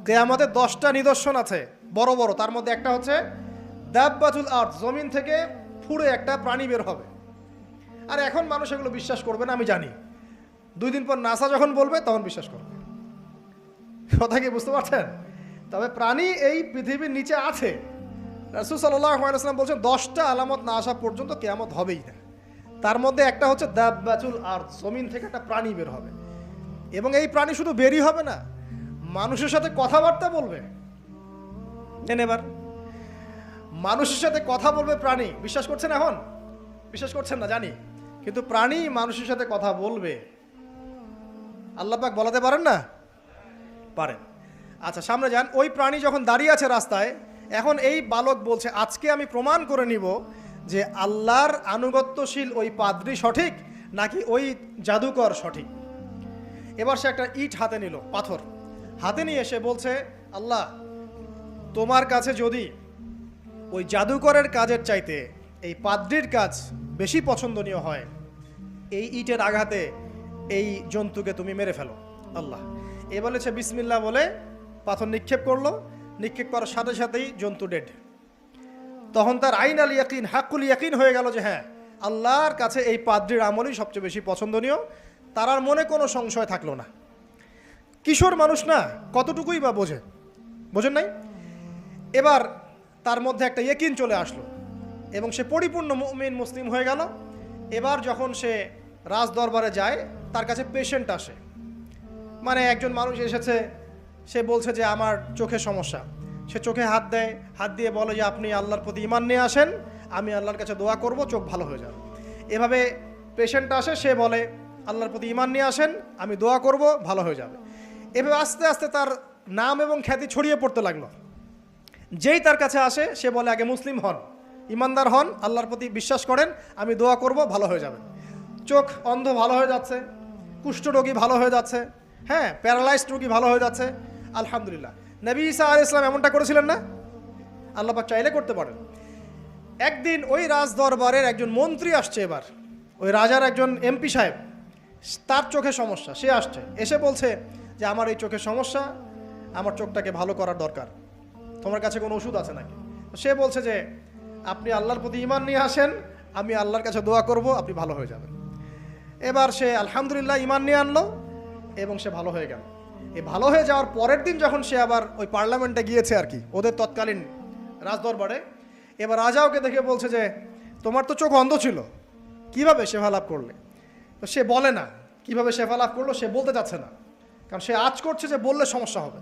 কিয়ামতের 10টা নিদর্শন আছে বড় বড়, তার মধ্যে একটা হচ্ছে দাব্বাতুল আরদ, জমিন থেকে ফুঁড়ে একটা প্রাণী বের হবে। আর এখন মানুষ এগুলো বিশ্বাস করবে না আমি জানি, 2 দিন পর নাসা যখন বলবে তখন বিশ্বাস করবে। কথা কি বুঝতে পারছেন? তবে প্রাণী এই পৃথিবীর নিচে আছে। রাসূল সাল্লাল্লাহু আলাইহি ওয়াসাল্লাম বলছেন 10টা আলামত না আসা পর্যন্ত কিয়ামত হবেই না। তার মধ্যে একটা হচ্ছে দাব্বাতুল আরদ, জমিন থেকে একটা প্রাণী বের হবে, এবং এই প্রাণী শুধু বেরই হবে না, মানুষের সাথে কথাবার্তা বলবে। এবার মানুষের সাথে কথা বলবে প্রাণী। বিশ্বাস করছেন? এখন বিশ্বাস করছেন না জানি, কিন্তু প্রাণী মানুষের সাথে কথা বলবে। আল্লাহ পাক বলাতে পারেন না? পারেন। আচ্ছা, সামনে যান। ওই প্রাণী যখন দাঁড়িয়ে আছে রাস্তায়, এখন এই বালক বলছে আজকে আমি প্রমাণ করে নিব যে আল্লাহর আনুগত্যশীল ওই পাদ্রী সঠিক নাকি ওই জাদুকর সঠিক। এবার সে একটা ইট হাতে নিল, পাথর হাতে নিয়ে এসে বলছে, আল্লাহ তোমার কাছে যদি ওই জাদুকরের কাজের চাইতে এই পাদ্রীর কাজ বেশি পছন্দনীয় হয়, এই ইটের আঘাতে এই জন্তুকে তুমি মেরে ফেলো আল্লাহ। এ বলেছে বিসমিল্লাহ বলে পাথর নিক্ষেপ করলো। নিক্ষেপ করার সাথে সাথেই জন্তু ডেড। তখন তার আইন আল ইয়াকিন, হাক্কুল ইয়াকিন হয়ে গেল যে হ্যাঁ, আল্লাহর কাছে এই পাদ্রীর আমলই সবচেয়ে বেশি পছন্দনীয়। তার আর মনে কোনো সংশয় থাকলো না। কিশোর মানুষ না, কতটুকুই বা বোঝেন নাই? এবার তার মধ্যে একটা ইয়াকিন চলে আসলো এবং সে পরিপূর্ণ মুমিন মুসলিম হয়ে গেল। এবার যখন সে রাজ দরবারে যায়, তার কাছে পেশেন্ট আসে, মানে একজন মানুষ এসেছে, সে বলছে যে আমার চোখের সমস্যা। সে চোখে হাত দেয়, হাত দিয়ে বলে যে আপনি আল্লাহর প্রতি ঈমান নিয়ে আসেন, আমি আল্লাহর কাছে দোয়া করব, চোখ ভালো হয়ে যাবে। এভাবে পেশেন্ট আসে, সে বলে আল্লাহর প্রতি ঈমান নিয়ে আসেন, আমি দোয়া করব, ভালো হয়ে যাবে। এভাবে আস্তে আস্তে তার নাম এবং খ্যাতি ছড়িয়ে পড়তে লাগলো। যেই তার কাছে আসে সে বলে আগে মুসলিম হন, ইমানদার হন, আল্লাহর প্রতি বিশ্বাস করেন, আমি দোয়া করব, ভালো হয়ে যাবে। চোখ অন্ধ ভালো হয়ে যাচ্ছে, কুষ্ঠরোগী ভালো হয়ে যাচ্ছে, হ্যাঁ, প্যারালাইজড রোগী ভালো হয়ে যাচ্ছে, আলহামদুলিল্লাহ। নবী ঈসা আলাইহিস সালাম এমনটা করেছিলেন না? আল্লাহ পাক চাইলে করতে পারেন। একদিন ওই রাজ দরবারের একজন মন্ত্রী আসছে, এবার ওই রাজার একজন এমপি সাহেব, তার চোখে সমস্যা, সে আসছে, এসে বলছে যে আমার এই চোখের সমস্যা, আমার চোখটাকে ভালো করার দরকার, তোমার কাছে কোনো ওষুধ আছে নাকি? সে বলছে যে আপনি আল্লাহর প্রতি ঈমান নিয়ে আসেন, আমি আল্লাহর কাছে দোয়া করব, আপনি ভালো হয়ে যাবেন। এবার সে আলহামদুলিল্লাহ ঈমান নিয়ে আনলো এবং সে ভালো হয়ে গেল। এই ভালো হয়ে যাওয়ার পরের দিন যখন সে আবার ওই পার্লামেন্টে গিয়েছে আর কি, ওদের তৎকালীন রাজদরবারে, এবার রাজা ওকে দেখে বলছে যে তোমার তো চোখ অন্ধ ছিল, কিভাবে শেফা লাভ করলে? তো সে বলে না কিভাবে শেফা লাভ করলো, সে বলতে চাচ্ছে না, কারণ সে আজ করছে যে বললে সমস্যা হবে।